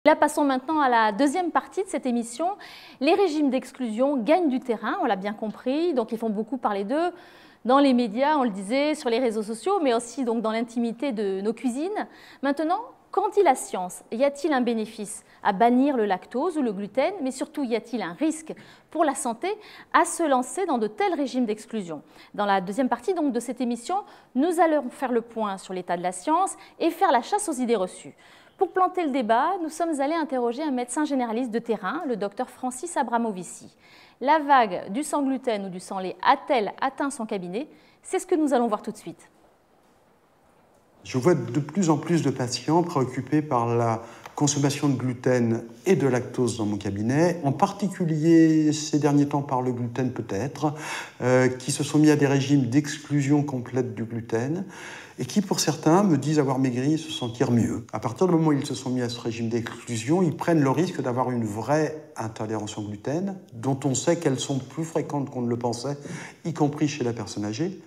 Là, passons maintenant à la deuxième partie de cette émission. Les régimes d'exclusion gagnent du terrain, on l'a bien compris, donc ils font beaucoup parler d'eux dans les médias, on le disait, sur les réseaux sociaux, mais aussi donc dans l'intimité de nos cuisines. Maintenant, qu'en dit la science? Y a-t-il un bénéfice à bannir le lactose ou le gluten, mais surtout y a-t-il un risque pour la santé à se lancer dans de tels régimes d'exclusion? Dans la deuxième partie donc, de cette émission, nous allons faire le point sur l'état de la science et faire la chasse aux idées reçues. Pour planter le débat, nous sommes allés interroger un médecin généraliste de terrain, le docteur Francis Abramovici. La vague du sans gluten ou du sans lait a-t-elle atteint son cabinet? C'est ce que nous allons voir tout de suite. Je vois de plus en plus de patients préoccupés par la consommation de gluten et de lactose dans mon cabinet, en particulier ces derniers temps par le gluten peut-être, qui se sont mis à des régimes d'exclusion complète du gluten et qui, pour certains, me disent avoir maigri et se sentir mieux. À partir du moment où ils se sont mis à ce régime d'exclusion, ils prennent le risque d'avoir une vraie intolérance au gluten, dont on sait qu'elles sont plus fréquentes qu'on ne le pensait, y compris chez la personne âgée,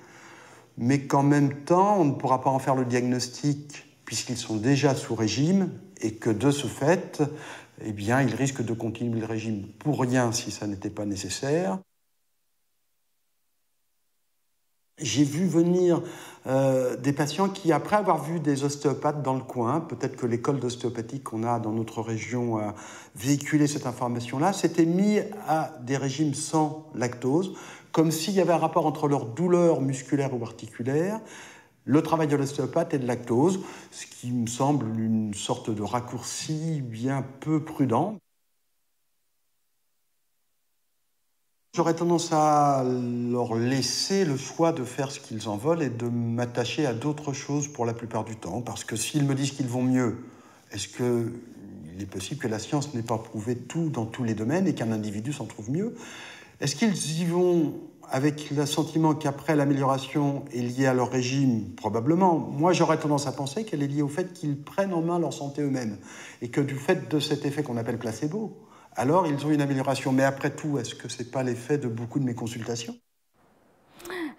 mais qu'en même temps, on ne pourra pas en faire le diagnostic puisqu'ils sont déjà sous régime et que de ce fait, eh bien, ils risquent de continuer le régime pour rien si ça n'était pas nécessaire. J'ai vu venir des patients qui, après avoir vu des ostéopathes dans le coin, peut-être que l'école d'ostéopathie qu'on a dans notre région a véhiculé cette information-là, s'étaient mis à des régimes sans lactose, comme s'il y avait un rapport entre leur douleur musculaire ou articulaire, le travail de l'ostéopathe et de lactose, ce qui me semble une sorte de raccourci bien peu prudent. J'aurais tendance à leur laisser le choix de faire ce qu'ils en veulent et de m'attacher à d'autres choses pour la plupart du temps. Parce que s'ils me disent qu'ils vont mieux, est-ce qu'il est possible que la science n'ait pas prouvé tout dans tous les domaines et qu'un individu s'en trouve mieux? Est-ce qu'ils y vont avec le sentiment qu'après l'amélioration est liée à leur régime? Probablement. Moi, j'aurais tendance à penser qu'elle est liée au fait qu'ils prennent en main leur santé eux-mêmes et que du fait de cet effet qu'on appelle placebo, alors ils ont une amélioration. Mais après tout, est-ce que ce n'est pas l'effet de beaucoup de mes consultations?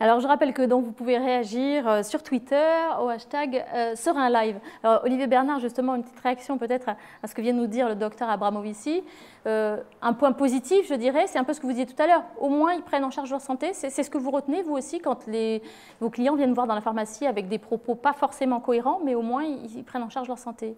Alors, je rappelle que donc, vous pouvez réagir sur Twitter au hashtag Serein Live. Alors, Olivier Bernard, justement, une petite réaction peut-être à ce que vient de nous dire le docteur Abramovici. Un point positif, je dirais, c'est un peu ce que vous disiez tout à l'heure. Au moins, ils prennent en charge leur santé. C'est ce que vous retenez, vous aussi, quand vos clients viennent voir dans la pharmacie avec des propos pas forcément cohérents, mais au moins, ils prennent en charge leur santé.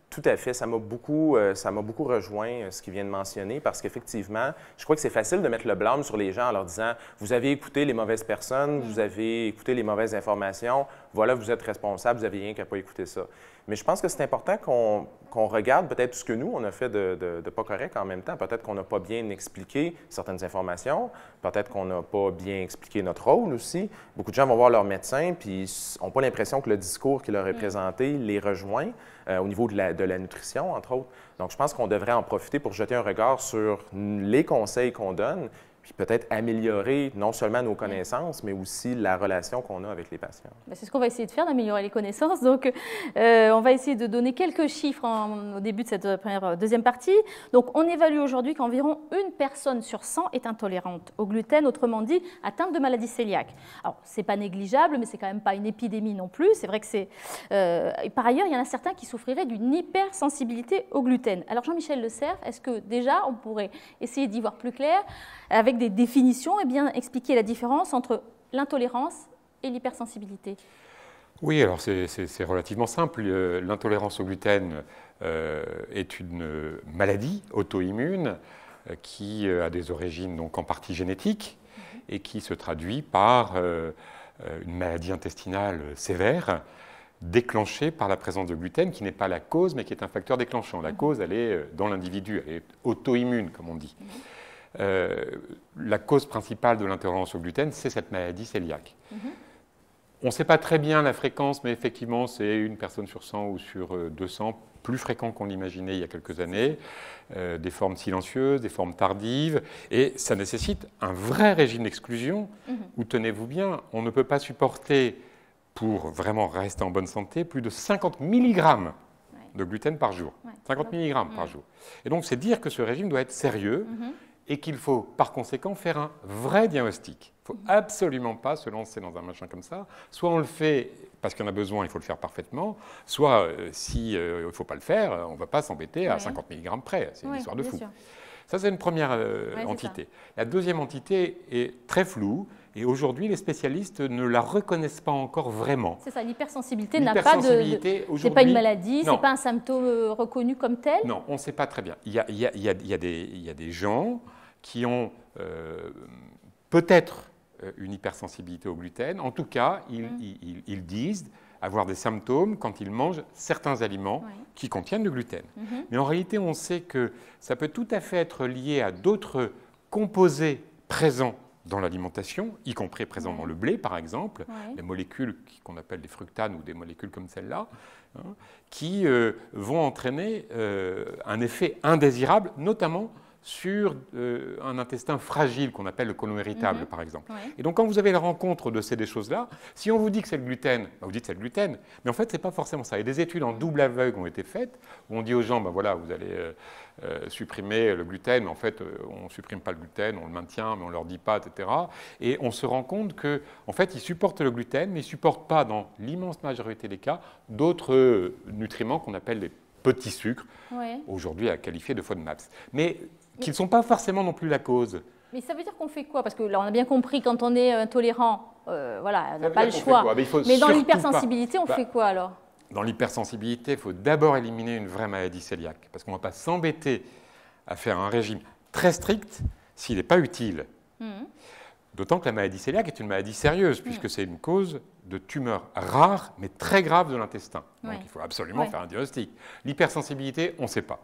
Tout à fait. Ça m'a beaucoup rejoint ce qu'il vient de mentionner parce qu'effectivement, je crois que c'est facile de mettre le blâme sur les gens en leur disant « Vous avez écouté les mauvaises personnes, vous avez écouté les mauvaises informations, voilà, vous êtes responsable, vous n'avez rien qu'à pas écouter ça. » Mais je pense que c'est important qu'on regarde peut-être ce que nous, on a fait de pas correct en même temps. Peut-être qu'on n'a pas bien expliqué certaines informations, peut-être qu'on n'a pas bien expliqué notre rôle aussi. Beaucoup de gens vont voir leur médecin puis n'ont pas l'impression que le discours qui leur est présenté les rejoint au niveau de la nutrition, entre autres. Donc, je pense qu'on devrait en profiter pour jeter un regard sur les conseils qu'on donne, puis peut-être améliorer non seulement nos connaissances, mais aussi la relation qu'on a avec les patients. C'est ce qu'on va essayer de faire, d'améliorer les connaissances. Donc, on va essayer de donner quelques chiffres au début de cette deuxième partie. Donc, on évalue aujourd'hui qu'environ une personne sur 100 est intolérante au gluten, autrement dit, atteinte de maladie cœliaque. Alors, ce n'est pas négligeable, mais ce n'est quand même pas une épidémie non plus. C'est vrai que c'est... par ailleurs, il y en a certains qui souffriraient d'une hypersensibilité au gluten. Alors, Jean-Michel Le Cerf, est-ce que déjà, on pourrait essayer d'y voir plus clair avec des définitions et bien expliquer la différence entre l'intolérance et l'hypersensibilité? Oui, alors c'est relativement simple. L'intolérance au gluten est une maladie auto-immune qui a des origines donc en partie génétiques et qui se traduit par une maladie intestinale sévère déclenchée par la présence de gluten, qui n'est pas la cause, mais qui est un facteur déclenchant. La cause, elle est dans l'individu, elle est auto-immune, comme on dit. La cause principale de l'intolérance au gluten, c'est cette maladie cœliaque. On ne sait pas très bien la fréquence, mais effectivement, c'est une personne sur 100 ou sur 200, plus fréquent qu'on l'imaginait il y a quelques années, des formes silencieuses, des formes tardives, et ça nécessite un vrai régime d'exclusion où, tenez-vous bien, on ne peut pas supporter, pour vraiment rester en bonne santé, plus de 50 mg de gluten par jour. 50 mg par jour. Et donc, c'est dire que ce régime doit être sérieux, et qu'il faut par conséquent faire un vrai diagnostic. Il ne faut absolument pas se lancer dans un machin comme ça. Soit on le fait parce qu'il y en a besoin, il faut le faire parfaitement, soit si il ne faut pas le faire, on ne va pas s'embêter à 50 mg près. C'est une histoire de fou. Sûr. Ça, c'est une première entité. La deuxième entité est très floue. Et aujourd'hui, les spécialistes ne la reconnaissent pas encore vraiment. C'est ça, l'hypersensibilité n'a pas de... C'est pas une maladie, c'est pas un symptôme reconnu comme tel? Non, on ne sait pas très bien. Il y a des gens qui ont peut-être une hypersensibilité au gluten. En tout cas, ils disent avoir des symptômes quand ils mangent certains aliments qui contiennent du gluten. Mais en réalité, on sait que ça peut tout à fait être lié à d'autres composés présents dans l'alimentation, y compris présent dans le blé, par exemple, les molécules qu'on appelle des fructanes ou des molécules comme celle-là, qui vont entraîner un effet indésirable, notamment sur un intestin fragile qu'on appelle le côlon irritable, par exemple. Et donc, quand vous avez la rencontre de ces choses-là, si on vous dit que c'est le gluten, vous dites que c'est le gluten, mais en fait, ce n'est pas forcément ça. Et des études en double aveugle ont été faites, où on dit aux gens, voilà, vous allez supprimer le gluten, mais en fait, on ne supprime pas le gluten, on le maintient, mais on ne leur dit pas, etc. Et on se rend compte qu'en fait, ils supportent le gluten, mais ils ne supportent pas, dans l'immense majorité des cas, d'autres nutriments qu'on appelle les petits sucres, aujourd'hui à qualifier de FODMAPs. Mais qui ne sont pas forcément non plus la cause. Mais ça veut dire qu'on fait quoi? Parce que là, on a bien compris, quand on est intolérant, voilà, on n'a pas le choix. Mais dans l'hypersensibilité, on fait quoi alors? Dans l'hypersensibilité, il faut d'abord éliminer une vraie maladie cœliaque. Parce qu'on ne va pas s'embêter à faire un régime très strict s'il n'est pas utile. D'autant que la maladie cœliaque est une maladie sérieuse, puisque c'est une cause de tumeurs rares, mais très graves de l'intestin. Donc il faut absolument faire un diagnostic. L'hypersensibilité, on ne sait pas.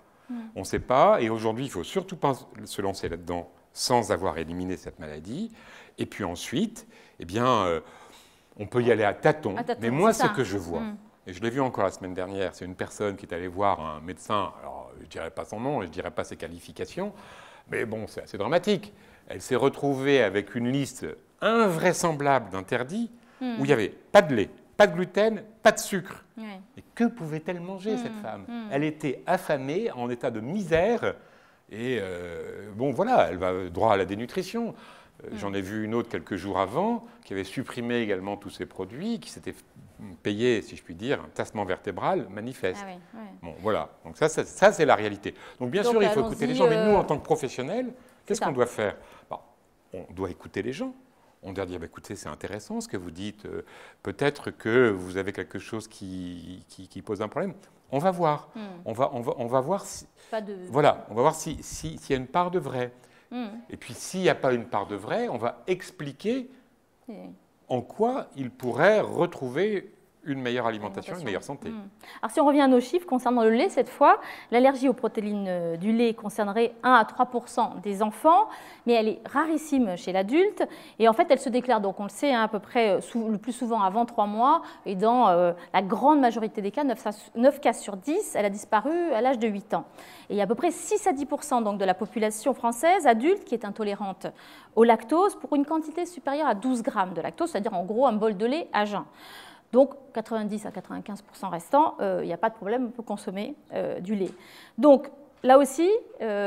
On ne sait pas, et aujourd'hui, il ne faut surtout pas se lancer là-dedans sans avoir éliminé cette maladie. Et puis ensuite, eh bien, on peut y aller à tâtons. Mais moi, ce que je vois, et je l'ai vu encore la semaine dernière, c'est une personne qui est allée voir un médecin, alors je ne dirai pas son nom, je ne dirai pas ses qualifications, mais bon, c'est assez dramatique. Elle s'est retrouvée avec une liste invraisemblable d'interdits où il n'y avait pas de lait, pas de gluten, pas de sucre. Et que pouvait-elle manger, cette femme? Elle était affamée, en état de misère, et bon, voilà, elle va droit à la dénutrition. J'en ai vu une autre quelques jours avant, qui avait supprimé également tous ses produits, qui s'était payé, si je puis dire, un tassement vertébral manifeste. Bon, voilà, donc ça c'est la réalité. Donc bien sûr, il faut écouter les gens, mais nous, en tant que professionnels, qu'est-ce qu'on doit faire? On doit écouter les gens. On doit dire, écoutez, c'est intéressant ce que vous dites, peut-être que vous avez quelque chose qui pose un problème. On va voir. On va voir si, voilà, on va voir s'il y a une part de vrai. Et puis, s'il n'y a pas une part de vrai, on va expliquer en quoi il pourrait retrouver une meilleure alimentation, une meilleure santé. Alors, si on revient à nos chiffres concernant le lait, cette fois, l'allergie aux protéines du lait concernerait 1 à 3% des enfants, mais elle est rarissime chez l'adulte. Et en fait, elle se déclare, donc on le sait, à peu près le plus souvent avant 3 mois. Et dans la grande majorité des cas, 9 cas sur 10, elle a disparu à l'âge de 8 ans. Et il y a à peu près 6 à 10% donc, de la population française adulte qui est intolérante au lactose pour une quantité supérieure à 12 grammes de lactose, c'est-à-dire en gros un bol de lait à jeun. Donc, 90 à 95% restant, il n'y a pas de problème, on peut consommer du lait. Donc, là aussi,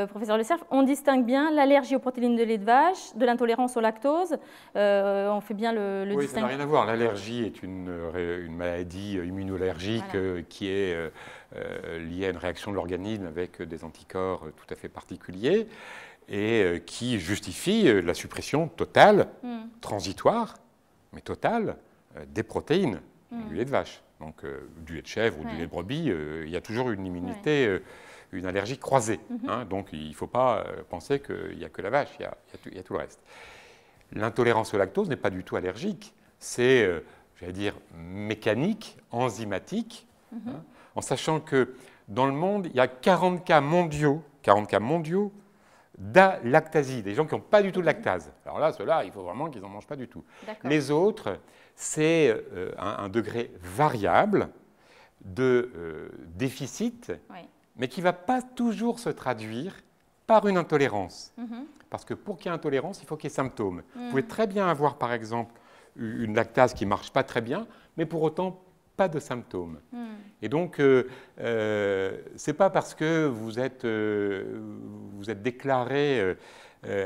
professeur Le Cerf, on distingue bien l'allergie aux protéines de lait de vache, de l'intolérance au lactose. On fait bien le oui, distinguo. Ça n'a rien à voir. L'allergie est une maladie immunologique qui est liée à une réaction de l'organisme avec des anticorps tout à fait particuliers et qui justifie la suppression totale, transitoire, mais totale, des protéines du lait de vache. Donc du lait de chèvre ou du lait de brebis, il y a toujours une immunité, une allergie croisée. Donc il ne faut pas penser qu'il n'y a que la vache, il y a tout le reste. L'intolérance au lactose n'est pas du tout allergique, c'est, j'allais dire, mécanique, enzymatique, en sachant que dans le monde, il y a 40 cas mondiaux d'alactasie, des gens qui n'ont pas du tout de lactase. Alors là, ceux-là, il faut vraiment qu'ils n'en mangent pas du tout. Les autres, c'est un degré variable de déficit, mais qui ne va pas toujours se traduire par une intolérance. Parce que pour qu'il y ait intolérance, il faut qu'il y ait symptômes. Vous pouvez très bien avoir, par exemple, une lactase qui ne marche pas très bien, mais pour autant pas de symptômes. Et donc, ce n'est pas parce que vous êtes déclaré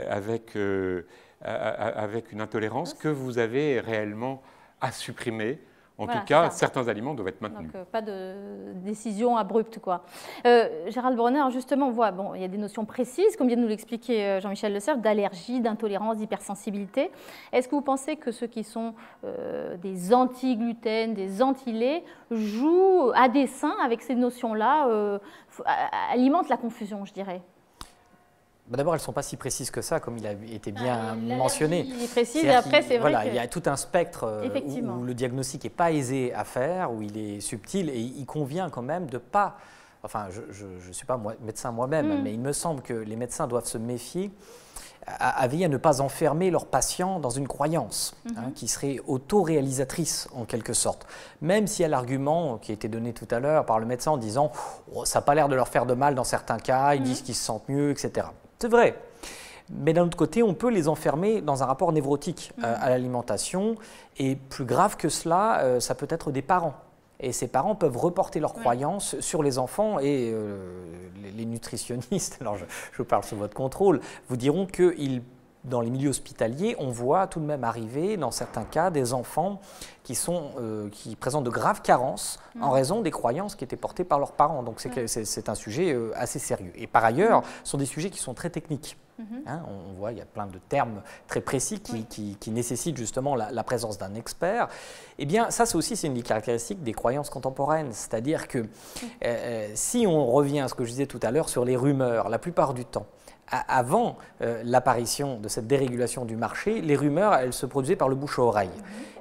avec une intolérance que vous avez réellement à supprimer En Voilà, tout cas, c'est ça. certains aliments doivent être maintenus. Donc, pas de décision abrupte, quoi. Gérald Bronner, justement, on voit, bon, il y a des notions précises, comme vient de nous l'expliquer Jean-Michel Le Cerf, d'allergie, d'intolérance, d'hypersensibilité. Est-ce que vous pensez que ceux qui sont des anti-gluten, des anti-lait, jouent à dessein avec ces notions-là, alimentent la confusion, je dirais? D'abord, elles ne sont pas si précises que ça, comme il a été bien mentionné. Il est précis, et après, c'est vrai il y a tout un spectre où le diagnostic n'est pas aisé à faire, où il est subtil, et il convient quand même de ne pas... Enfin, je ne suis pas médecin moi-même, mais il me semble que les médecins doivent se méfier, à veiller à ne pas enfermer leurs patients dans une croyance qui serait autoréalisatrice en quelque sorte. Même s'il y a l'argument qui a été donné tout à l'heure par le médecin en disant oh, « ça n'a pas l'air de leur faire de mal dans certains cas, ils disent qu'ils se sentent mieux, etc. » C'est vrai. Mais d'un autre côté, on peut les enfermer dans un rapport névrotique à l'alimentation. Et plus grave que cela, ça peut être des parents. Et ces parents peuvent reporter leurs croyances sur les enfants. Et les nutritionnistes, alors je vous parle sous votre contrôle, vous diront que dans les milieux hospitaliers, on voit tout de même arriver, dans certains cas, des enfants qui présentent de graves carences en raison des croyances qui étaient portées par leurs parents. Donc c'est un sujet assez sérieux. Et par ailleurs, ce sont des sujets qui sont très techniques. On voit, il y a plein de termes très précis qui nécessitent justement la présence d'un expert. Eh bien, ça c'est une des caractéristiques des croyances contemporaines. C'est-à-dire que si on revient à ce que je disais tout à l'heure sur les rumeurs, la plupart du temps, avant l'apparition de cette dérégulation du marché, les rumeurs, elles se produisaient par le bouche-à-oreille.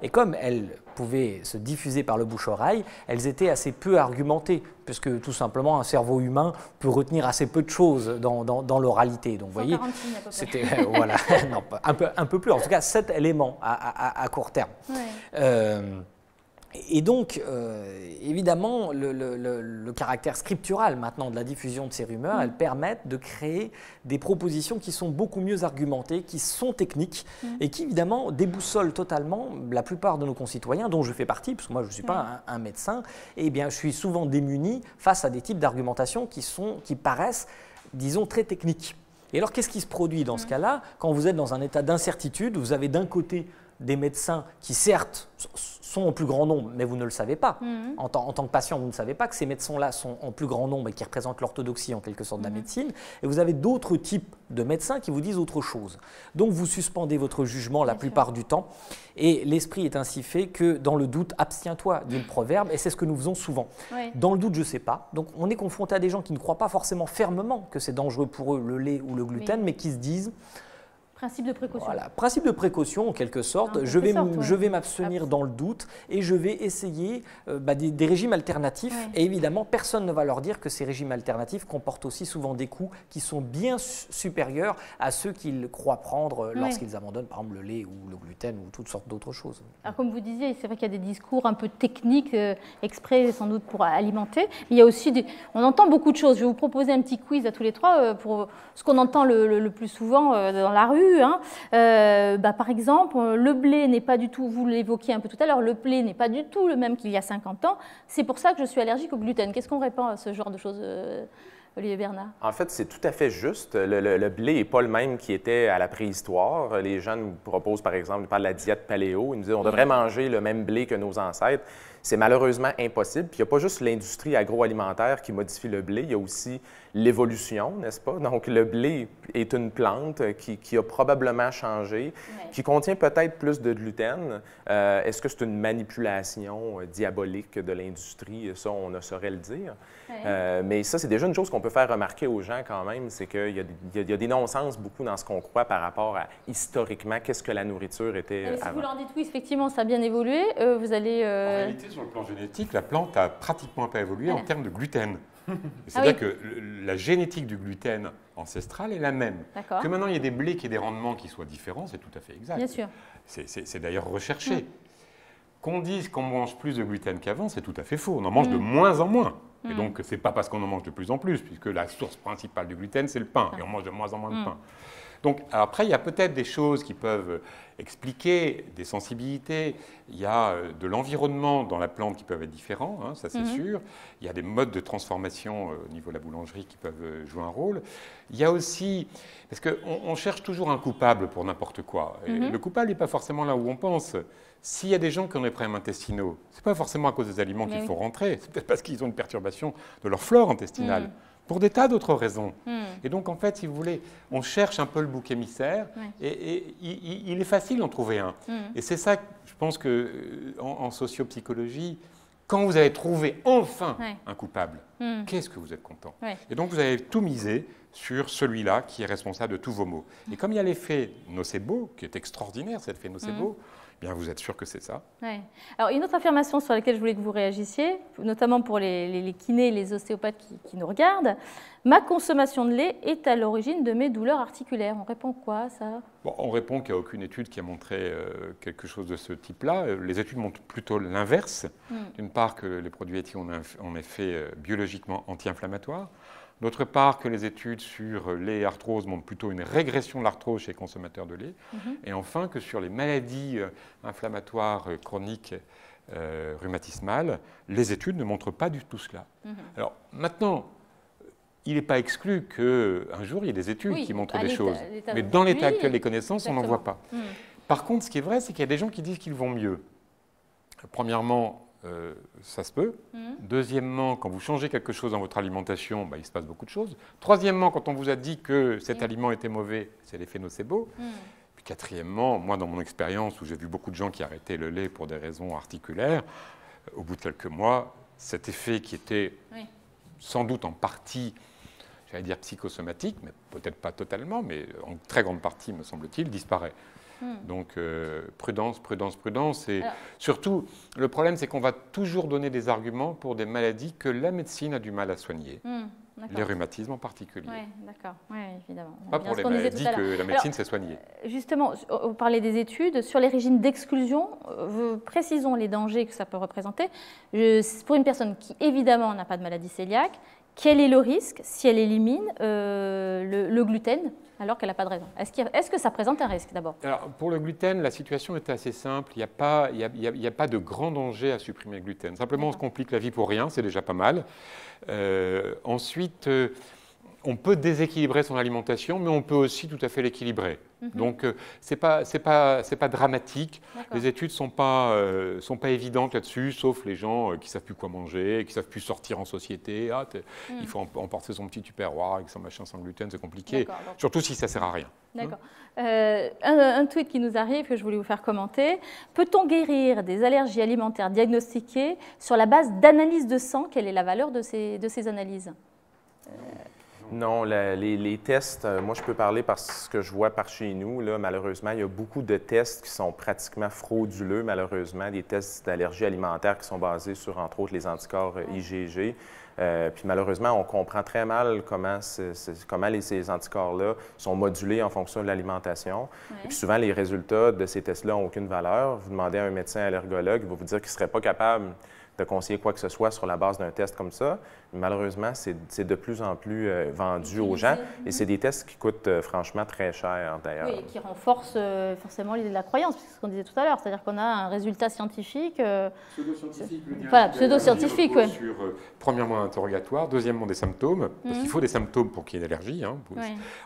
Et comme elles pouvaient se diffuser par le bouche-à-oreille, elles étaient assez peu argumentées, puisque tout simplement un cerveau humain peut retenir assez peu de choses dans l'oralité. Donc vous voyez, c'était voilà, non, un peu plus, en tout cas 7 éléments à court terme. Et donc, évidemment, le caractère scriptural maintenant de la diffusion de ces rumeurs, elles permettent de créer des propositions qui sont beaucoup mieux argumentées, qui sont techniques et qui, évidemment, déboussolent totalement la plupart de nos concitoyens, dont je fais partie, parce que moi, je ne suis pas un médecin, et bien, je suis souvent démuni face à des types d'argumentations qui paraissent, disons, très techniques. Et alors, qu'est-ce qui se produit dans ce cas-là? Quand vous êtes dans un état d'incertitude, vous avez d'un côté des médecins qui, certes, sont en plus grand nombre, mais vous ne le savez pas. En tant que patient, vous ne savez pas que ces médecins-là sont en plus grand nombre et qui représentent l'orthodoxie en quelque sorte de la médecine. Et vous avez d'autres types de médecins qui vous disent autre chose. Donc vous suspendez votre jugement la plupart du temps. Et l'esprit est ainsi fait que dans le doute, abstiens-toi, dit le proverbe. Et c'est ce que nous faisons souvent. Dans le doute, je ne sais pas. Donc on est confronté à des gens qui ne croient pas forcément fermement que c'est dangereux pour eux le lait ou le gluten, mais qui se disent... Principe de précaution. Voilà, principe de précaution en quelque sorte. Je vais m'abstenir dans le doute et je vais essayer des régimes alternatifs. Et évidemment, personne ne va leur dire que ces régimes alternatifs comportent aussi souvent des coûts qui sont bien supérieurs à ceux qu'ils croient prendre lorsqu'ils abandonnent par exemple le lait ou le gluten ou toutes sortes d'autres choses. Alors comme vous disiez, c'est vrai qu'il y a des discours un peu techniques, exprès sans doute pour alimenter. Il y a aussi on entend beaucoup de choses. Je vais vous proposer un petit quiz à tous les trois pour ce qu'on entend le plus souvent dans la rue. Par exemple, le blé n'est pas du tout, vous l'évoquiez un peu tout à l'heure, le blé n'est pas du tout le même qu'il y a 50 ans. C'est pour ça que je suis allergique au gluten. Qu'est-ce qu'on répond à ce genre de choses, Olivier Bernard? En fait, c'est tout à fait juste. Le blé n'est pas le même qu'il était à la préhistoire. Les gens nous proposent, par exemple, de parler de la diète paléo. Ils nous disent qu'on devrait manger le même blé que nos ancêtres. C'est malheureusement impossible. Puis il n'y a pas juste l'industrie agroalimentaire qui modifie le blé, il y a aussi l'évolution, n'est-ce pas? Donc le blé est une plante qui a probablement changé, qui contient peut-être plus de gluten. Est-ce que c'est une manipulation diabolique de l'industrie? Ça, on ne saurait le dire. Mais ça, c'est déjà une chose qu'on peut faire remarquer aux gens quand même, c'est qu'il y a des non-sens beaucoup dans ce qu'on croit par rapport à, historiquement, qu'est-ce que la nourriture était si avant. vous leur dites oui, effectivement, ça a bien évolué, vous allez... En réalité, sur le plan génétique, la plante a pratiquement pas évolué en termes de gluten. C'est-à-dire que la génétique du gluten ancestral est la même. Que maintenant il y ait des blés qui aient des rendements qui soient différents, c'est tout à fait exact. Bien sûr. C'est d'ailleurs recherché. Qu'on dise qu'on mange plus de gluten qu'avant, c'est tout à fait faux. On en mange de moins en moins. Et donc, ce n'est pas parce qu'on en mange de plus en plus, puisque la source principale du gluten, c'est le pain, et on mange de moins en moins de pain. Donc, après, il y a peut-être des choses qui peuvent expliquer des sensibilités. Il y a de l'environnement dans la plante qui peuvent être différents, hein, ça c'est sûr. Il y a des modes de transformation au niveau de la boulangerie qui peuvent jouer un rôle. Il y a aussi, parce qu'on cherche toujours un coupable pour n'importe quoi. Et le coupable n'est pas forcément là où on pense. S'il y a des gens qui ont des problèmes intestinaux, ce n'est pas forcément à cause des aliments qu'il faut rentrer, c'est peut-être parce qu'ils ont une perturbation de leur flore intestinale. Pour des tas d'autres raisons. Et donc, en fait, si vous voulez, on cherche un peu le bouc émissaire, et il est facile d'en trouver un. Et c'est ça, je pense qu'en sociopsychologie, quand vous avez trouvé enfin un coupable, qu'est-ce que vous êtes content. Et donc, vous avez tout misé sur celui-là qui est responsable de tous vos maux. Et comme il y a l'effet nocebo, qui est extraordinaire, cet effet nocebo, bien, vous êtes sûr que c'est ça. Alors, une autre affirmation sur laquelle je voulais que vous réagissiez, notamment pour les kinés et les ostéopathes qui nous regardent, ma consommation de lait est à l'origine de mes douleurs articulaires. On répond quoi, ça? Bon, on répond qu'il n'y a aucune étude qui a montré quelque chose de ce type-là. Les études montrent plutôt l'inverse. D'une part, que les produits laitiers ont un effet biologiquement anti-inflammatoire. D'autre part, que les études sur lait et arthrose montrent plutôt une régression de l'arthrose chez les consommateurs de lait. Et enfin, que sur les maladies inflammatoires chroniques rhumatismales, les études ne montrent pas du tout cela. Alors maintenant, il n'est pas exclu qu'un jour, il y ait des études qui montrent des choses. Mais dans l'état actuel des connaissances, on n'en voit pas. Par contre, ce qui est vrai, c'est qu'il y a des gens qui disent qu'ils vont mieux. Premièrement, ça se peut. Deuxièmement, quand vous changez quelque chose dans votre alimentation, il se passe beaucoup de choses. Troisièmement, quand on vous a dit que cet aliment était mauvais, c'est l'effet nocebo. Puis quatrièmement, moi, dans mon expérience, où j'ai vu beaucoup de gens qui arrêtaient le lait pour des raisons articulaires, au bout de quelques mois, cet effet qui était sans doute en partie, j'allais dire psychosomatique, mais peut-être pas totalement, mais en très grande partie, me semble-t-il, disparaît. Donc, prudence, prudence, prudence. Et surtout, le problème, c'est qu'on va toujours donner des arguments pour des maladies que la médecine a du mal à soigner. Les rhumatismes en particulier. Oui, d'accord. Oui, évidemment. Pas pour les maladies que la médecine sait soigner. Justement, vous parlez des études. Sur les régimes d'exclusion, précisons les dangers que ça peut représenter. Pour une personne qui, évidemment, n'a pas de maladie cœliaque, quel est le risque si elle élimine le gluten alors qu'elle n'a pas de raison? Est-ce que ça présente un risque d'abord? Alors, pour le gluten, la situation est assez simple. Il n'y a pas de grand danger à supprimer le gluten. Simplement, on se complique la vie pour rien, c'est déjà pas mal. Ensuite, on peut déséquilibrer son alimentation, mais on peut aussi tout à fait l'équilibrer. Donc, c'est pas dramatique. Les études sont pas évidentes là-dessus, sauf les gens qui ne savent plus quoi manger, qui ne savent plus sortir en société. Il faut emporter son petit tupperware avec son machin sans gluten, c'est compliqué. Surtout si ça ne sert à rien. D'accord. Un tweet qui nous arrive, que je voulais vous faire commenter. Peut-on guérir des allergies alimentaires diagnostiquées sur la base d'analyses de sang? Quelle est la valeur de ces analyses? Non, les tests, moi je peux parler parce que je vois par chez nous, là, malheureusement, il y a beaucoup de tests qui sont pratiquement frauduleux, malheureusement, des tests d'allergie alimentaire qui sont basés sur, entre autres, les anticorps IgG. Puis malheureusement, on comprend très mal comment ces anticorps-là sont modulés en fonction de l'alimentation. Et puis souvent, les résultats de ces tests-là n'ont aucune valeur. Vous demandez à un médecin allergologue, il va vous dire qu'il ne serait pas capable de conseiller quoi que ce soit sur la base d'un test comme ça. Mais malheureusement, c'est de plus en plus vendu aux gens. Et c'est des tests qui coûtent franchement très cher, d'ailleurs. Oui, et qui renforcent forcément la croyance, c'est ce qu'on disait tout à l'heure. C'est-à-dire qu'on a un résultat scientifique... Pseudo-scientifique. Voilà, pseudo-scientifique, oui. Sur, premièrement, interrogatoire. Deuxièmement, des symptômes. Parce qu'il faut des symptômes pour qu'il y ait une allergie.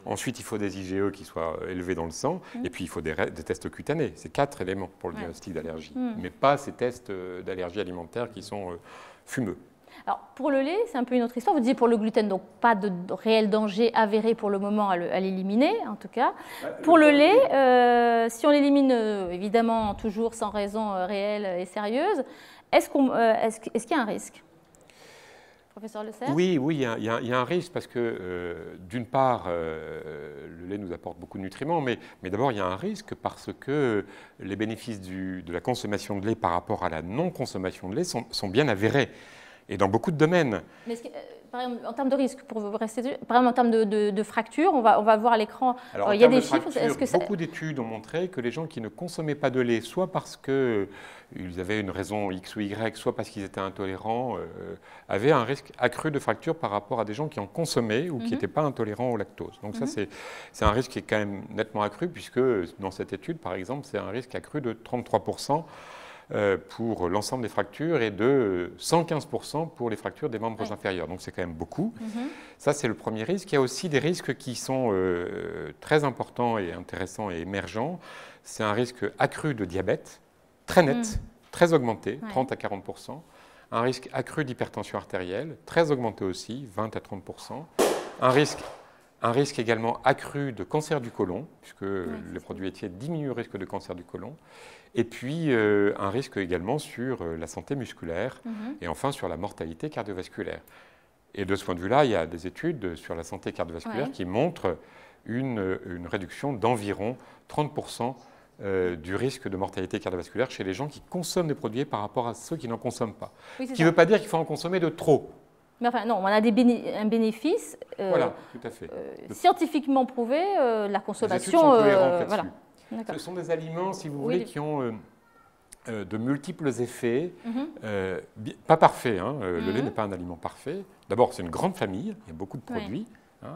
Ensuite, il faut des IgE qui soient élevés dans le sang. Et puis, il faut des tests cutanés. C'est 4 éléments pour le diagnostic d'allergie. Mais pas ces tests d'allergie alimentaire qui sont fumeux. Alors, pour le lait, c'est un peu une autre histoire. Vous disiez pour le gluten, donc pas de réel danger avéré pour le moment à l'éliminer, en tout cas. Pour le lait, si on l'élimine, évidemment, toujours sans raison réelle et sérieuse, est-ce qu'il y a un risque? Professeur Le Serre? Oui, il y a un risque parce que, d'une part, le lait nous apporte beaucoup de nutriments, mais d'abord, il y a un risque parce que les bénéfices de la consommation de lait par rapport à la non-consommation de lait sont bien avérés. et dans beaucoup de domaines. Mais par exemple, en termes de risque, pour vous rester, par exemple, en termes de fracture, on va voir à l'écran, il y a des chiffres. Beaucoup d'études ont montré que les gens qui ne consommaient pas de lait, soit parce qu'ils avaient une raison X ou Y, soit parce qu'ils étaient intolérants, avaient un risque accru de fracture par rapport à des gens qui en consommaient ou qui n'étaient pas intolérants au lactose. Donc ça, c'est un risque qui est quand même nettement accru, puisque dans cette étude, par exemple, c'est un risque accru de 33%. Pour l'ensemble des fractures et de 115% pour les fractures des membres inférieurs. Donc c'est quand même beaucoup. Ça, c'est le premier risque. Il y a aussi des risques qui sont très importants et intéressants et émergents. C'est un risque accru de diabète, très net, très augmenté, 30 à 40%. Un risque accru d'hypertension artérielle, très augmenté aussi, 20 à 30%. Un risque également accru de cancer du côlon, puisque les produits laitiers diminuent le risque de cancer du côlon. Et puis un risque également sur la santé musculaire et enfin sur la mortalité cardiovasculaire. Et de ce point de vue-là, il y a des études sur la santé cardiovasculaire qui montrent une réduction d'environ 30% du risque de mortalité cardiovasculaire chez les gens qui consomment des produits par rapport à ceux qui n'en consomment pas. Ce qui ne veut pas dire qu'il faut en consommer de trop. Mais enfin, non, on a un bénéfice voilà, tout à fait. Scientifiquement prouvé, la consommation. Voilà. Ce sont des aliments, si vous voulez, qui ont de multiples effets, pas parfaits. Le lait n'est pas un aliment parfait. D'abord, c'est une grande famille, il y a beaucoup de produits.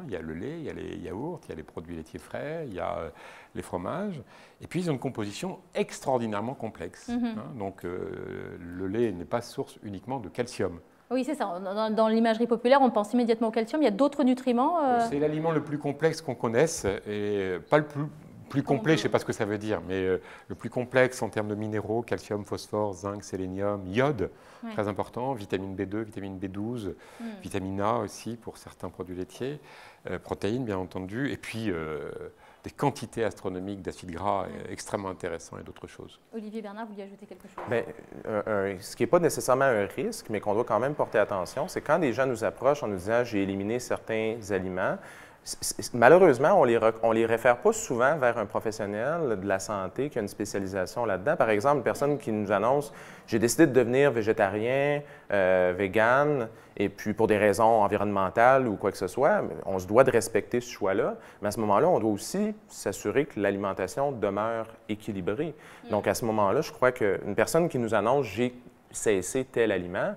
Il y a le lait, il y a les yaourts, il y a les produits laitiers frais, il y a les fromages. Et puis, ils ont une composition extraordinairement complexe. Donc, le lait n'est pas source uniquement de calcium. Oui, c'est ça. Dans l'imagerie populaire, on pense immédiatement au calcium. Il y a d'autres nutriments. C'est l'aliment le plus complexe qu'on connaisse et pas le plus complet, je ne sais pas ce que ça veut dire, mais le plus complexe en termes de minéraux, calcium, phosphore, zinc, sélénium, iode, très important, vitamine B2, vitamine B12, vitamine A aussi pour certains produits laitiers, protéines bien entendu, et puis des quantités astronomiques d'acides gras extrêmement intéressants et d'autres choses. Olivier Bernard, vous vouliez ajouter quelque chose? Bien, ce qui n'est pas nécessairement un risque, mais qu'on doit quand même porter attention, c'est quand des gens nous approchent en nous disant « j'ai éliminé certains aliments », malheureusement, on les réfère pas souvent vers un professionnel de la santé qui a une spécialisation là-dedans. Par exemple, une personne qui nous annonce « j'ai décidé de devenir végétarien, vegan, et puis pour des raisons environnementales ou quoi que ce soit », on se doit de respecter ce choix-là. Mais à ce moment-là, on doit aussi s'assurer que l'alimentation demeure équilibrée. Donc à ce moment-là, je crois qu'une personne qui nous annonce « j'ai cessé tel aliment »,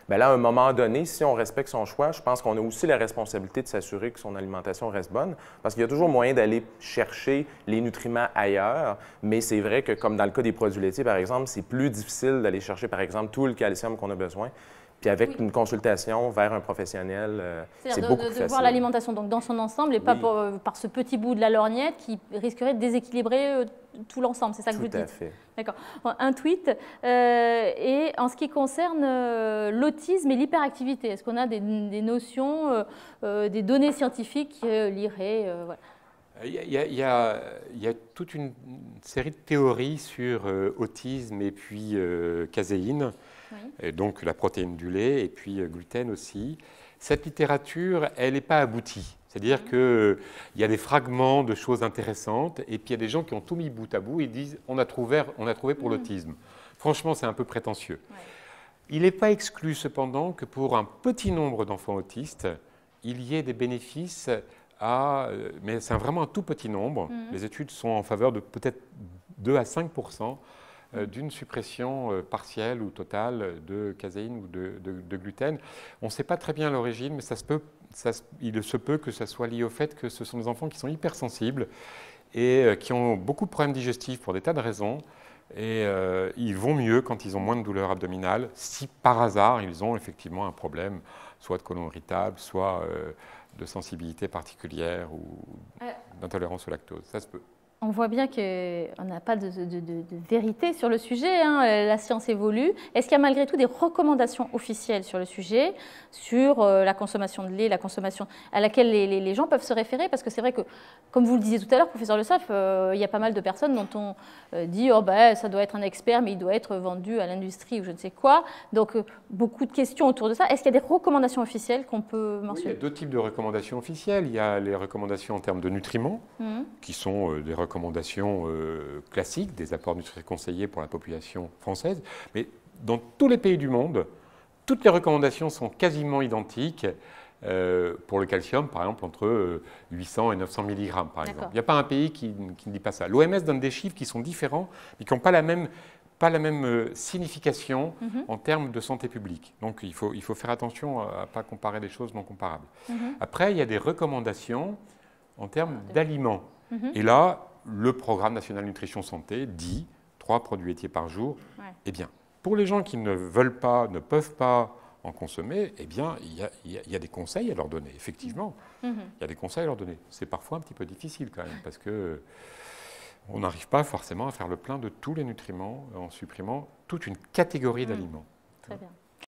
bien là, à un moment donné, si on respecte son choix, je pense qu'on a aussi la responsabilité de s'assurer que son alimentation reste bonne, parce qu'il y a toujours moyen d'aller chercher les nutriments ailleurs, mais c'est vrai que, comme dans le cas des produits laitiers, par exemple, c'est plus difficile d'aller chercher, par exemple, tout le calcium qu'on a besoin. Puis avec une consultation vers un professionnel, c'est beaucoup plus facile. De voir l'alimentation dans son ensemble et pas par ce petit bout de la lorgnette qui risquerait de déséquilibrer tout l'ensemble. C'est ça que vous dites? Tout à fait. D'accord. Un tweet. Et en ce qui concerne l'autisme et l'hyperactivité, est-ce qu'on a des notions, des données scientifiques qui liraient voilà. Il y a toute une série de théories sur autisme et puis caséine. Et donc la protéine du lait et puis gluten aussi. Cette littérature, elle n'est pas aboutie. C'est-à-dire qu'il y a des fragments de choses intéressantes et puis il y a des gens qui ont tout mis bout à bout et disent on a trouvé pour l'autisme. Franchement, c'est un peu prétentieux. Il n'est pas exclu cependant que pour un petit nombre d'enfants autistes, il y ait des bénéfices mais c'est vraiment un tout petit nombre. Les études sont en faveur de peut-être 2 à 5% d'une suppression partielle ou totale de caséine ou de gluten. On ne sait pas très bien l'origine, mais il se peut que ça soit lié au fait que ce sont des enfants qui sont hypersensibles et qui ont beaucoup de problèmes digestifs pour des tas de raisons. Et ils vont mieux quand ils ont moins de douleurs abdominales, si par hasard ils ont effectivement un problème, soit de côlon irritable, soit de sensibilité particulière ou d'intolérance au lactose. Ça se peut. On voit bien qu'on n'a pas de vérité sur le sujet, hein. La science évolue. Est-ce qu'il y a malgré tout des recommandations officielles sur le sujet, sur la consommation de lait, la consommation à laquelle les gens peuvent se référer? Parce que c'est vrai que, comme vous le disiez tout à l'heure, professeur Le Saff, il y a pas mal de personnes dont on dit « oh ben, ça doit être un expert, mais il doit être vendu à l'industrie ou je ne sais quoi ». Donc, beaucoup de questions autour de ça. Est-ce qu'il y a des recommandations officielles qu'on peut mentionner? Oui, il y a deux types de recommandations officielles. Il y a les recommandations en termes de nutriments, qui sont des recommandations classiques, des apports nutritifs conseillés pour la population française. Mais dans tous les pays du monde, toutes les recommandations sont quasiment identiques. Pour le calcium, par exemple, entre 800 et 900 mg, par exemple. Il n'y a pas un pays qui ne dit pas ça. L'OMS donne des chiffres qui sont différents, mais qui n'ont pas la même signification en termes de santé publique. Donc, il faut faire attention à ne pas comparer des choses non comparables. Après, il y a des recommandations en termes d'aliments. Et là, le programme national nutrition santé dit 3 produits laitiers par jour. Eh bien, pour les gens qui ne veulent pas, ne peuvent pas en consommer, eh bien, il y a des conseils à leur donner, effectivement. Il y a des conseils à leur donner. C'est parfois un petit peu difficile quand même, parce qu'on n'arrive pas forcément à faire le plein de tous les nutriments en supprimant toute une catégorie d'aliments. Très bien.